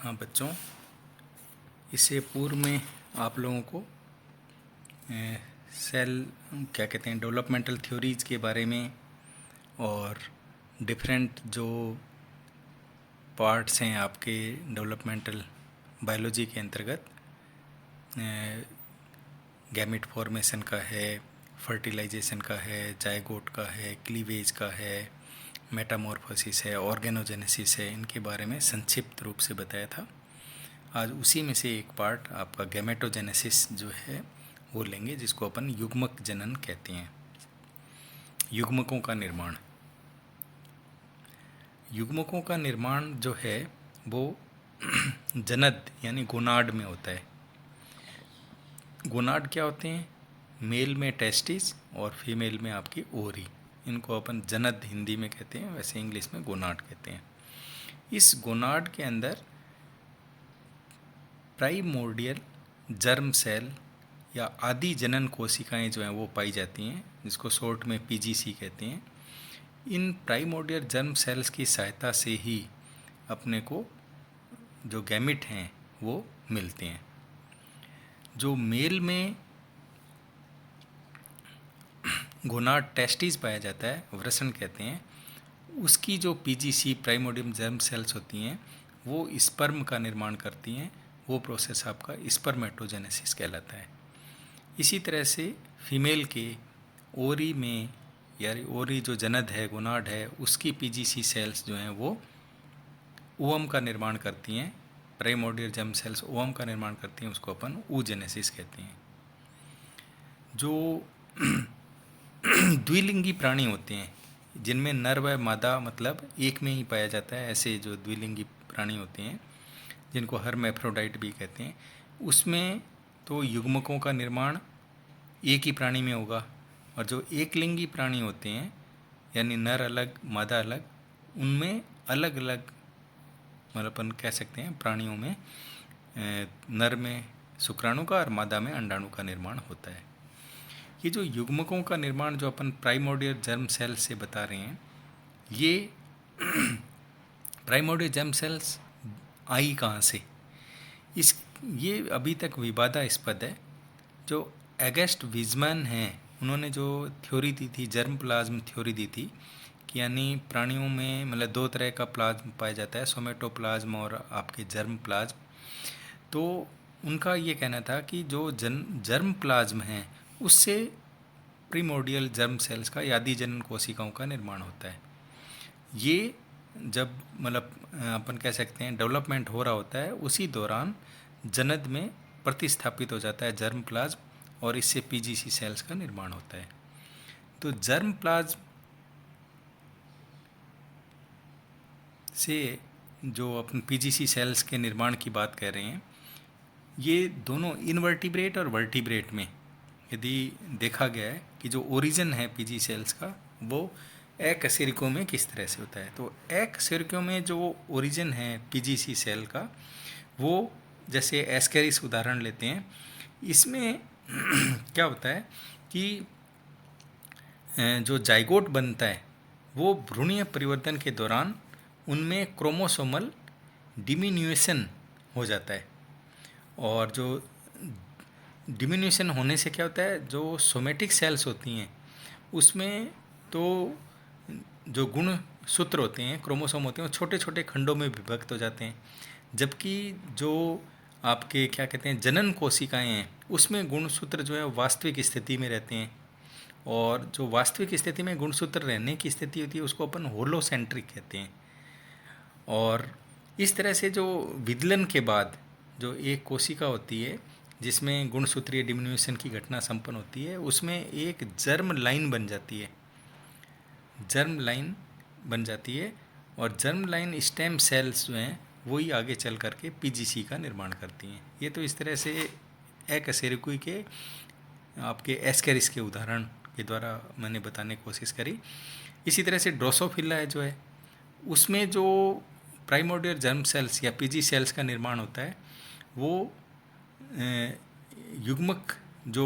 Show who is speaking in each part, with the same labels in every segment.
Speaker 1: हाँ बच्चों, इससे पूर्व में आप लोगों को सेल क्या कहते हैं डेवलपमेंटल थ्योरीज़ के बारे में और डिफरेंट जो पार्ट्स हैं आपके डेवलपमेंटल बायोलॉजी के अंतर्गत गैमेट फॉर्मेशन का है, फर्टिलाइजेशन का है, जायगोट का है, क्लीवेज का है, मेटामॉर्फोसिस है, ऑर्गेनोजेनेसिस है, इनके बारे में संक्षिप्त रूप से बताया था। आज उसी में से एक पार्ट आपका गैमेटोजेनेसिस जो है वो लेंगे, जिसको अपन युग्मक जनन कहते हैं। युग्मकों का निर्माण, युग्मकों का निर्माण जो है वो जनद यानी गोनाड में होता है। गोनाड क्या होते हैं? मेल में टेस्टिस और फीमेल में आपकी ओरी, इनको अपन जनद हिंदी में कहते हैं, वैसे इंग्लिश में गोनाड कहते हैं। इस गोनाड के अंदर प्राइमोर्डियल जर्म सेल या आदि जनन कोशिकाएं जो हैं वो पाई जाती हैं, जिसको शॉर्ट में पीजीसी कहते हैं। इन प्राइमोर्डियल जर्म सेल्स की सहायता से ही अपने को जो गैमिट हैं वो मिलते हैं। जो मेल में गोनाड टेस्टिस पाया जाता है, वृषण कहते हैं, उसकी जो पीजीसी प्राइमोर्डियल जर्म सेल्स होती हैं वो स्पर्म का निर्माण करती हैं। वो प्रोसेस आपका स्पर्मेटोजेनेसिस कहलाता है। इसी तरह से फीमेल के ओरी में या ओरी जो जनद है, गोनाड है, उसकी पीजीसी सेल्स जो हैं वो ओवम का निर्माण करती हैं। प्राइमोर्डियल जर्म सेल्स ओवम का निर्माण करती हैं, उसको अपन oogenesis कहते हैं। जो द्विलिंगी प्राणी होते हैं, जिनमें नर व मादा मतलब एक में ही पाया जाता है, ऐसे जो द्विलिंगी प्राणी होते हैं जिनको हर्मैफ्रोडाइट भी कहते हैं, उसमें तो युग्मकों का निर्माण एक ही प्राणी में होगा। और जो एक लिंगी प्राणी होते हैं यानी नर अलग मादा अलग, उनमें अलग अलग मतलब अपन कह सकते हैं प्राणियों में नर में शुक्राणु का और मादा में अंडाणु का निर्माण होता है। ये जो युग्मकों का निर्माण जो अपन प्राइमोर्डियल जर्म सेल से बता रहे हैं, ये प्राइमोर्डियल जर्म सेल्स आई कहाँ से, ये अभी तक विवादास्पद है। जो एगस्ट वीजमैन हैं, उन्होंने जो थ्योरी दी थी, जर्म प्लाज्म थ्योरी दी थी, कि यानी प्राणियों में मतलब दो तरह का प्लाज्म पाया जाता है, सोमेटोप्लाज्म और आपके जर्म प्लाज्म। तो उनका ये कहना था कि जो जर्म प्लाज्म है उससे प्रीमोर्डियल जर्म सेल्स का यादि जनन कोशिकाओं का निर्माण होता है। ये जब मतलब अपन कह सकते हैं डेवलपमेंट हो रहा होता है, उसी दौरान जनद में प्रतिस्थापित हो जाता है जर्म प्लाज्म और इससे पीजीसी सेल्स का निर्माण होता है। तो जर्म प्लाज्म से जो अपन पीजीसी सेल्स के निर्माण की बात कर रहे हैं, ये दोनों इनवर्टिब्रेट और वर्टिब्रेट में यदि देखा गया है कि जो ओरिजिन है पीजी सेल्स का वो एकशेरुकियों में किस तरह से होता है। तो एकशेरुकियों में जो ओरिजिन है पीजीसी सेल का, वो जैसे एस्केरिस उदाहरण लेते हैं, इसमें क्या होता है कि जो जाइगोट बनता है वो भ्रूणीय परिवर्तन के दौरान उनमें क्रोमोसोमल डिमिन्यूएशन हो जाता है। और जो डिमिन्यूएशन होने से क्या होता है, जो सोमेटिक सेल्स होती हैं उसमें तो जो गुण सूत्र होते हैं, क्रोमोसोम होते हैं, वो छोटे छोटे खंडों में विभक्त हो जाते हैं। जबकि जो आपके क्या कहते हैं जनन कोशिकाएं हैं, उसमें गुणसूत्र जो है वास्तविक स्थिति में रहते हैं। और जो वास्तविक स्थिति में गुणसूत्र रहने की स्थिति होती है उसको अपन होलोसेंट्रिक कहते हैं। और इस तरह से जो विदलन के बाद जो एक कोशिका होती है जिसमें गुणसूत्रीय डिमिन्यूएशन की घटना संपन्न होती है, उसमें एक जर्म लाइन बन जाती है, जर्म लाइन बन जाती है। और जर्म लाइन स्टेम सेल्स जो हैं वही आगे चल करके पीजीसी का निर्माण करती हैं। ये तो इस तरह से एकशेरुकी के आपके एस्केरिस के उदाहरण के द्वारा मैंने बताने की कोशिश करी। इसी तरह से ड्रोसोफिला जो है, उसमें जो प्राइमोर्डियल जर्म सेल्स या पीजी सेल्स का निर्माण होता है वो युग्मक जो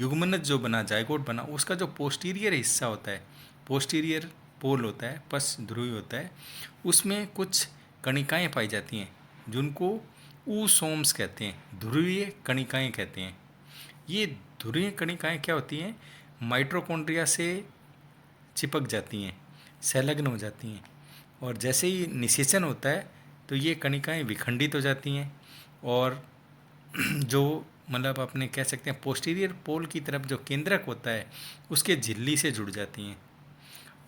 Speaker 1: युग्मनज जो बना, जाइगोट बना, उसका जो पोस्टीरियर हिस्सा होता है, पोस्टीरियर पोल होता है, पश्च ध्रुवी होता है, उसमें कुछ कणिकाएं पाई जाती हैं जिनको ऊसोम्स कहते हैं, ध्रुवीय कणिकाएं कहते हैं। ये ध्रुवीय कणिकाएं क्या होती हैं? माइटोकॉन्ड्रिया से चिपक जाती हैं, संलग्न हो जाती हैं, और जैसे ही निषेचन होता है तो ये कणिकाएं विखंडित हो जाती हैं और जो मतलब अपने कह सकते हैं पोस्टीरियर पोल की तरफ जो केंद्रक होता है उसके झिल्ली से जुड़ जाती हैं।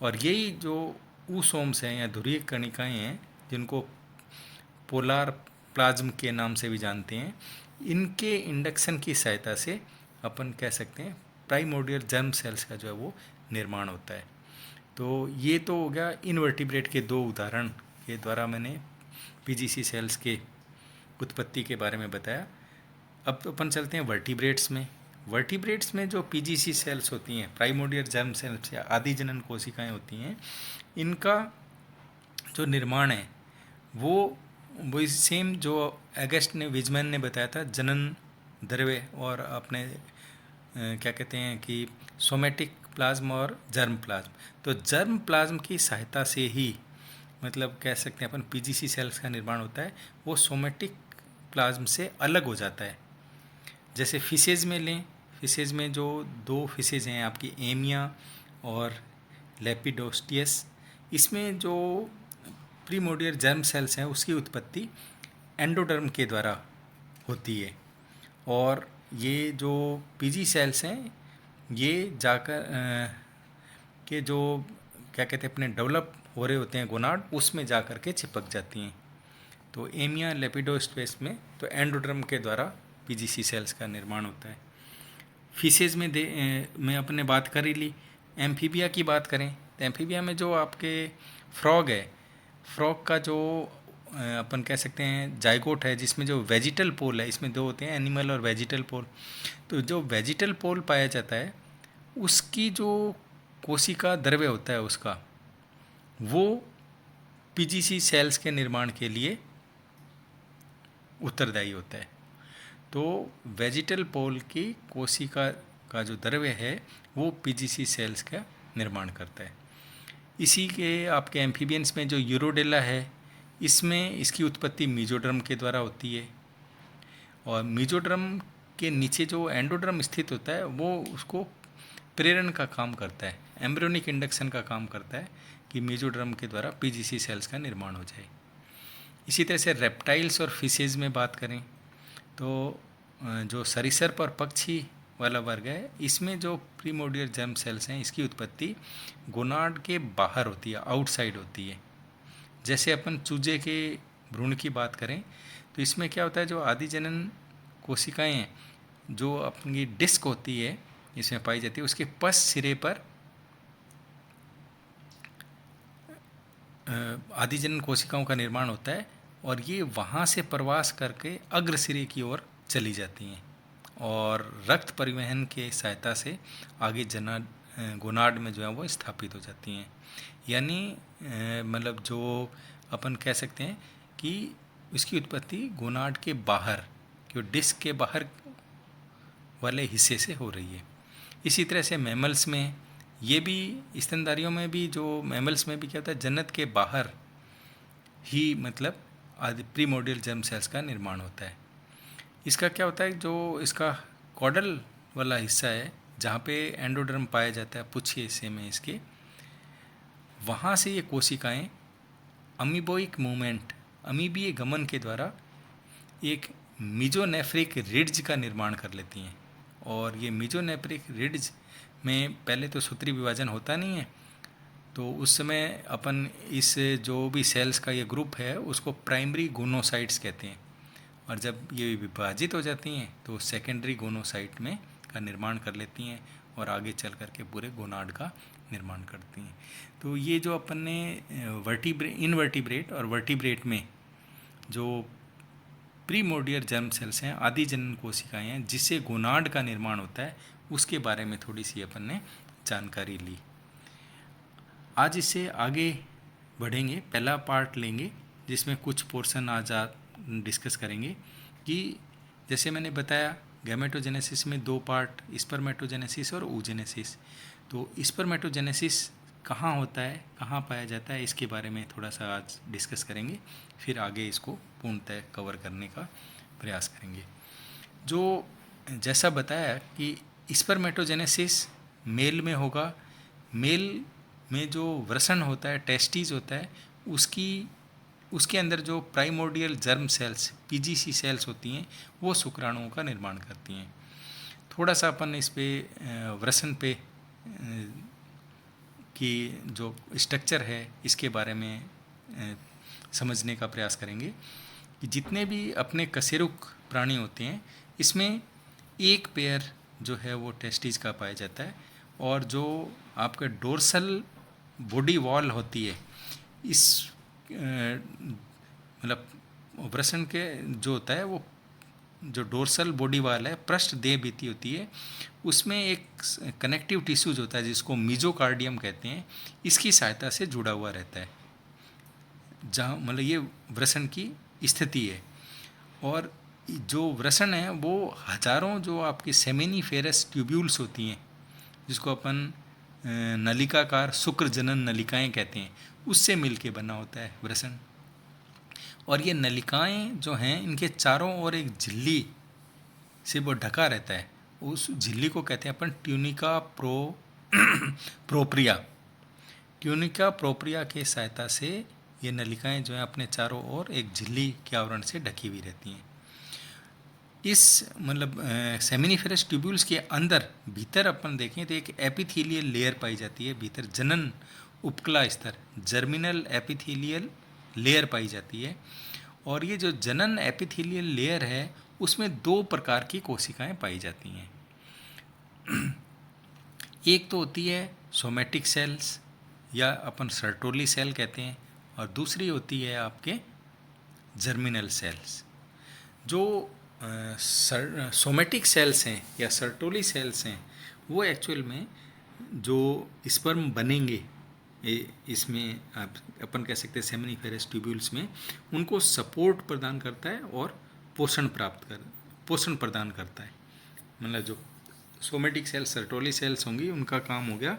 Speaker 1: और यही जो ऊसोम्स हैं या ध्रुवीय कणिकाएं हैं, जिनको पोलार प्लाज्म के नाम से भी जानते हैं, इनके इंडक्शन की सहायता से अपन कह सकते हैं प्राइमोर्डियल जर्म सेल्स का जो है वो निर्माण होता है। तो ये तो हो गया इनवर्टिब्रेट के दो उदाहरण के द्वारा मैंने पीजीसी सेल्स के उत्पत्ति के बारे में बताया। अब तो अपन चलते हैं वर्टिब्रेट्स में। वर्टिब्रेट्स में जो पीजीसी सेल्स होती हैं, प्राइमोर्डियल जर्म सेल्स या आदि जनन कोशिकाएं होती हैं, इनका जो निर्माण है वो वही सेम जो अगस्ट ने विजमैन ने बताया था, जनन द्रव्य और अपने क्या कहते हैं कि सोमेटिक प्लाज्म और जर्म प्लाज्म। तो जर्म प्लाज्म की सहायता से ही मतलब कह सकते हैं अपन पीजीसी सेल्स का निर्माण होता है। वो सोमेटिक प्लाज्म से अलग हो जाता है। जैसे फिशेज में लें, फिशेज में जो दो फिशेज हैं आपकी, एमिया और लेपिडोस्टियस, इसमें जो प्रीमोर्डियल जर्म सेल्स हैं उसकी उत्पत्ति एंडोडर्म के द्वारा होती है। और ये जो पीजी सेल्स हैं ये जाकर के जो क्या कहते हैं अपने डेवलप हो रहे होते हैं गोनाड, उसमें जा कर के चिपक जाती हैं। तो एमिया लेपिडोस्पेस में तो एंडोडर्म के द्वारा पीजीसी सेल्स का निर्माण होता है। फिशेज में में अपने बात कर ही ली। एम्फीबिया की बात करें तो एम्फीबिया में जो आपके फ्रॉग है, फ्रॉग का जो अपन कह सकते हैं जाइगोट है, जिसमें जो वेजिटल पोल है, इसमें दो होते हैं, एनिमल और वेजिटल पोल। तो जो वेजिटल पोल पाया जाता है उसकी जो कोशिका द्रव्य होता है उसका, वो पीजीसी सेल्स के निर्माण के लिए उत्तरदायी होता है। तो वेजिटल पोल की कोशिका का जो द्रव्य है वो पीजीसी सेल्स का निर्माण करता है। इसी के आपके एम्फीबियंस में जो यूरोडेला है, इसमें इसकी उत्पत्ति मीजोड्रम के द्वारा होती है। और मीजोड्रम के नीचे जो एंडोड्रम स्थित होता है वो उसको प्रेरण का काम करता है, एम्ब्रियोनिक इंडक्शन का काम करता है कि मीजोड्रम के द्वारा पीजीसी सेल्स का निर्माण हो जाए। इसी तरह से रेप्टाइल्स और फिशेज में बात करें तो जो सरीसृप और पक्षी वाला वर्ग है, इसमें जो प्रीमोर्डियल जर्म सेल्स हैं इसकी उत्पत्ति गोनाड के बाहर होती है, आउटसाइड होती है। जैसे अपन चूजे के भ्रूण की बात करें तो इसमें क्या होता है, जो आदि जनन कोशिकाएं हैं जो अपनी डिस्क होती है इसमें पाई जाती है, उसके पश्च सिरे पर आदि जनन कोशिकाओं का निर्माण होता है और ये वहाँ से प्रवास करके अग्र सिरे की ओर चली जाती हैं और रक्त परिवहन के सहायता से आगे गोनाड में जो है वो स्थापित हो जाती हैं। यानी मतलब जो अपन कह सकते हैं कि इसकी उत्पत्ति गोनाड के बाहर, जो डिस्क के बाहर वाले हिस्से से हो रही है। इसी तरह से मैमल्स में ये भी, स्तनधारियों में भी, जो मैमल्स में भी क्या होता है, जन्नत के बाहर ही मतलब आदि प्रीमोर्डियल जर्म सेल्स का निर्माण होता है। इसका क्या होता है, जो इसका कॉडल वाला हिस्सा है जहाँ पे एंडोडर्म पाया जाता है, पुच्छे हिस्से में इसके, वहाँ से ये कोशिकाएं अमीबोइक मूवमेंट, अमीबीय गमन के द्वारा एक मीजोनेफ्रिक रिड्ज का निर्माण कर लेती हैं। और ये मीजोनेफ्रिक रिड्ज में पहले तो सूत्री विभाजन होता नहीं है, तो उस समय अपन इस जो भी सेल्स का ये ग्रुप है उसको प्राइमरी गोनोसाइट्स कहते हैं। और जब ये विभाजित हो जाती हैं तो सेकेंडरी गोनोसाइट में का निर्माण कर लेती हैं और आगे चल करके पूरे गोनाड का निर्माण करती हैं। तो ये जो अपन ने इनवर्टिब्रेट और वर्टिब्रेट में जो प्रीमोर्डियल जर्म सेल्स हैं, आदि जनन कोशिकाएं हैं जिससे गोनाड का निर्माण होता है, उसके बारे में थोड़ी सी अपन ने जानकारी ली। आज इससे आगे बढ़ेंगे, पहला पार्ट लेंगे जिसमें कुछ पोर्शन आज डिस्कस करेंगे कि जैसे मैंने बताया गैमेटोजेनेसिस में दो पार्ट, स्पर्मेटोजेनेसिस और oogenesis। तो स्पर्मेटोजेनेसिस कहाँ होता है, कहाँ पाया जाता है, इसके बारे में थोड़ा सा आज डिस्कस करेंगे, फिर आगे इसको पूर्णतः कवर करने का प्रयास करेंगे। जो जैसा बताया कि स्पर्मेटोजेनेसिस मेल में होगा, मेल में जो वृषण होता है, टेस्टिस होता है, उसके अंदर जो primordial germ cells PGC cells होती हैं वो शुक्राणुओं का निर्माण करती हैं। थोड़ा सा अपन इस पे वृषण पे कि जो स्ट्रक्चर है इसके बारे में समझने का प्रयास करेंगे कि जितने भी अपने कशेरुक प्राणी होते हैं इसमें एक पेयर जो है वो टेस्टिस का पाया जाता है, और जो आपका डोर्सल बॉडी वॉल होती है इस मतलब वृषण के जो होता है वो जो डोर्सल बॉडी वाल है, पृष्ठ देह भित्ति होती है, उसमें एक कनेक्टिव टिश्यूज होता है जिसको मीजोकार्डियम कहते हैं, इसकी सहायता से जुड़ा हुआ रहता है, जहाँ मतलब ये वृषण की स्थिति है। और जो वृषण है वो हजारों जो आपकी सेमिनिफेरस ट्यूब्यूल्स होती हैं जिसको अपन नलिकाकार शुक्र जनन नलिकाएं कहते हैं, उससे मिलके बना होता है वृषण। और ये नलिकाएं जो हैं इनके चारों ओर एक झिल्ली से वो ढका रहता है, उस झिल्ली को कहते हैं अपन ट्यूनिका प्रोप्रिया। ट्यूनिका प्रोप्रिया के सहायता से ये नलिकाएं जो हैं अपने चारों ओर एक झिल्ली के आवरण से ढकी हुई रहती हैं। इस मतलब सेमिनिफेरस ट्यूब्यूल्स के अंदर भीतर अपन देखें तो एक एपिथेलियल लेयर पाई जाती है, भीतर जनन उपकला स्तर जर्मिनल एपिथेलियल लेयर पाई जाती है। और ये जो जनन एपिथेलियल लेयर है उसमें दो प्रकार की कोशिकाएं पाई जाती हैं। एक तो होती है सोमेटिक सेल्स या अपन सर्टोली सेल कहते हैं, और दूसरी होती है आपके जर्मिनल सेल्स। जो सोमेटिक सेल्स हैं या सर्टोली सेल्स हैं वो एक्चुअल में जो स्पर्म बनेंगे इसमें अपन कह सकते हैं सेमिनिफेरस ट्यूब्यूल्स में, उनको सपोर्ट प्रदान करता है और पोषण प्रदान करता है। मतलब जो सोमेटिक सेल्स सर्टोली सेल्स होंगी उनका काम हो गया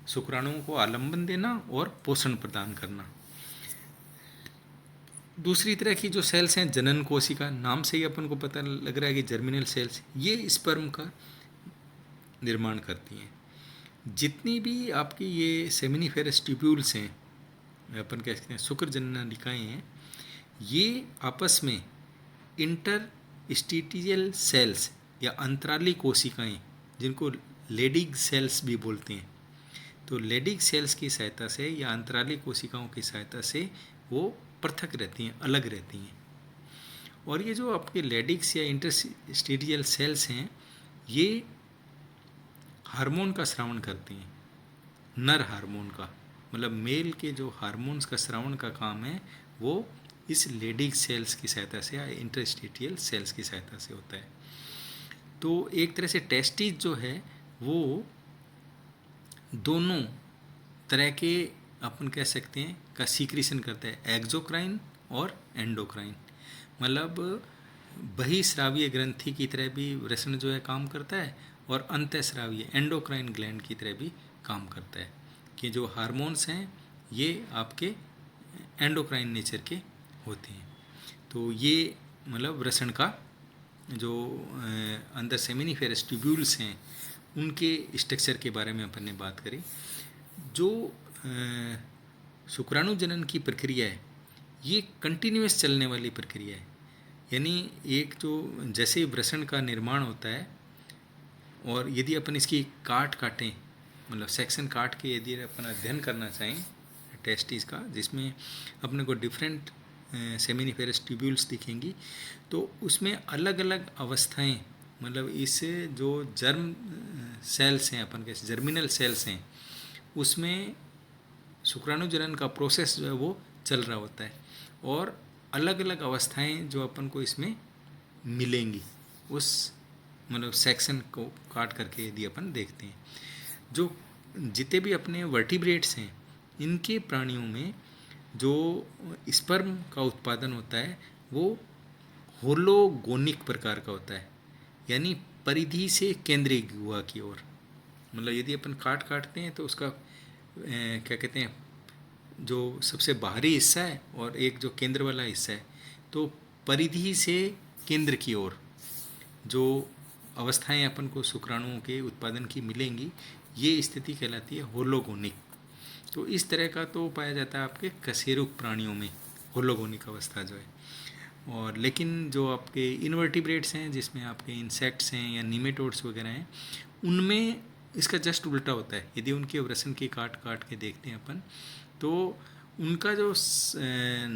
Speaker 1: शुक्राणुओं को आलंबन देना और पोषण प्रदान करना। दूसरी तरह की जो सेल्स हैं जनन कोशिका, नाम से ही अपन को पता लग रहा है कि जर्मिनल सेल्स, ये स्पर्म का निर्माण करती हैं। जितनी भी आपकी ये सेमिनिफेरस ट्यूब्यूल्स हैं, अपन कह सकते हैं शुक्र जनन नलिकाएं हैं, ये आपस में इंटरस्टिटियल सेल्स या अंतराली कोशिकाएं जिनको लेडिग सेल्स भी बोलते हैं, तो लेडिग सेल्स की सहायता से या अंतराली कोशिकाओं की सहायता से वो पृथक रहती हैं, अलग रहती हैं। और ये जो आपके लेडिग्स या इंटरस्टिटियल सेल्स हैं ये हार्मोन का स्रावण करती हैं, नर हार्मोन का, मतलब मेल के जो हार्मोन्स का स्रावण का काम है वो इस लेडिग सेल्स की सहायता से या इंटरस्टिटियल सेल्स की सहायता से होता है। तो एक तरह से टेस्टिस जो है वो दोनों तरह के अपन कह सकते हैं का सीक्रेशन करता है, एक्सोक्राइन और एंडोक्राइन। मतलब बहिस्रावीय ग्रंथि की तरह भी वृषण जो है काम करता है, और अंतःस्रावीय एंडोक्राइन ग्लैंड की तरह भी काम करता है, कि जो हार्मोन्स हैं ये आपके एंडोक्राइन नेचर के होते हैं। तो ये मतलब वृषण का जो अंदर सेमिनिफेरस ट्यूब्यूल्स हैं उनके स्ट्रक्चर के बारे में अपन ने बात करी। जो शुक्राणु जनन की प्रक्रिया है ये कंटिन्यूअस चलने वाली प्रक्रिया है, यानी एक जो जैसे वृषण का निर्माण होता है और यदि अपन इसकी काटें मतलब सेक्शन काट के यदि अपन अध्ययन करना चाहें टेस्टिस का, जिसमें अपने को डिफरेंट सेमिनिफेरस ट्यूब्यूल्स दिखेंगी, तो उसमें अलग अलग अवस्थाएं मतलब इस जो जर्म सेल्स हैं अपन के जर्मिनल सेल्स हैं उसमें शुक्राणु जनन का प्रोसेस जो है वो चल रहा होता है, और अलग अलग अवस्थाएं जो अपन को इसमें मिलेंगी उस मतलब सेक्शन को काट करके यदि अपन देखते हैं। जो जितने भी अपने वर्टिब्रेट्स हैं इनके प्राणियों में जो स्पर्म का उत्पादन होता है वो होलोगोनिक प्रकार का होता है, यानी परिधि से केंद्रीय गुहा की ओर। मतलब यदि अपन काटते हैं तो उसका क्या कहते हैं, जो सबसे बाहरी हिस्सा है और एक जो केंद्र वाला हिस्सा है, तो परिधि से केंद्र की ओर जो अवस्थाएं अपन को शुक्राणुओं के उत्पादन की मिलेंगी, ये स्थिति कहलाती है होलोगोनिक। तो इस तरह का तो पाया जाता है आपके कशेरुक प्राणियों में, होलोगोनिक अवस्था जो है। और लेकिन जो आपके इनवर्टिब्रेट्स हैं, जिसमें आपके इंसेक्ट्स हैं या निमेटोड्स वगैरह हैं, उनमें इसका जस्ट उल्टा होता है। यदि उनके वृषण की काट काट के देखते हैं अपन, तो उनका जो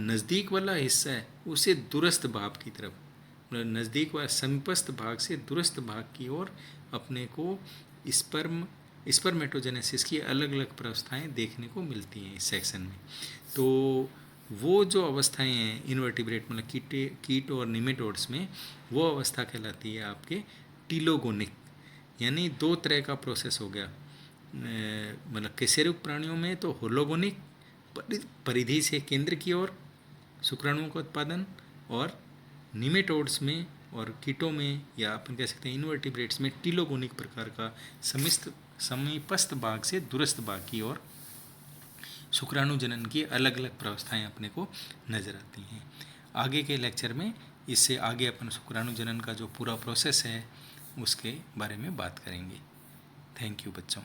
Speaker 1: नज़दीक वाला हिस्सा है उसे दूरस्थ भाग की तरफ, मतलब नज़दीक व समीपस्थ भाग से दूरस्थ भाग की ओर अपने को स्पर्मेटोजेनेसिस की अलग अलग प्रवस्थाएं देखने को मिलती हैं इस सेक्शन में। तो वो जो अवस्थाएं हैं इनवर्टिब्रेट मतलब कीट और निमेटोड्स में, वो अवस्था कहलाती है आपके टीलोगोनिक। यानी दो तरह का प्रोसेस हो गया, मतलब कशेरुक प्राणियों में तो होलोगोनिक, परिधि से केंद्र की ओर शुक्राणुओं का उत्पादन, और निमेटोड्स में और कीटों में, या अपन कह सकते हैं इनवर्टिब्रेट्स में, टीलोगोनिक प्रकार का समीपस्थ भाग से दूरस्थ भाग की ओर शुक्राणु जनन की अलग अलग प्रावस्थाएं अपने को नज़र आती हैं। आगे के लेक्चर में इससे आगे अपन शुक्राणु जनन का जो पूरा प्रोसेस है उसके बारे में बात करेंगे। थैंक यू बच्चों।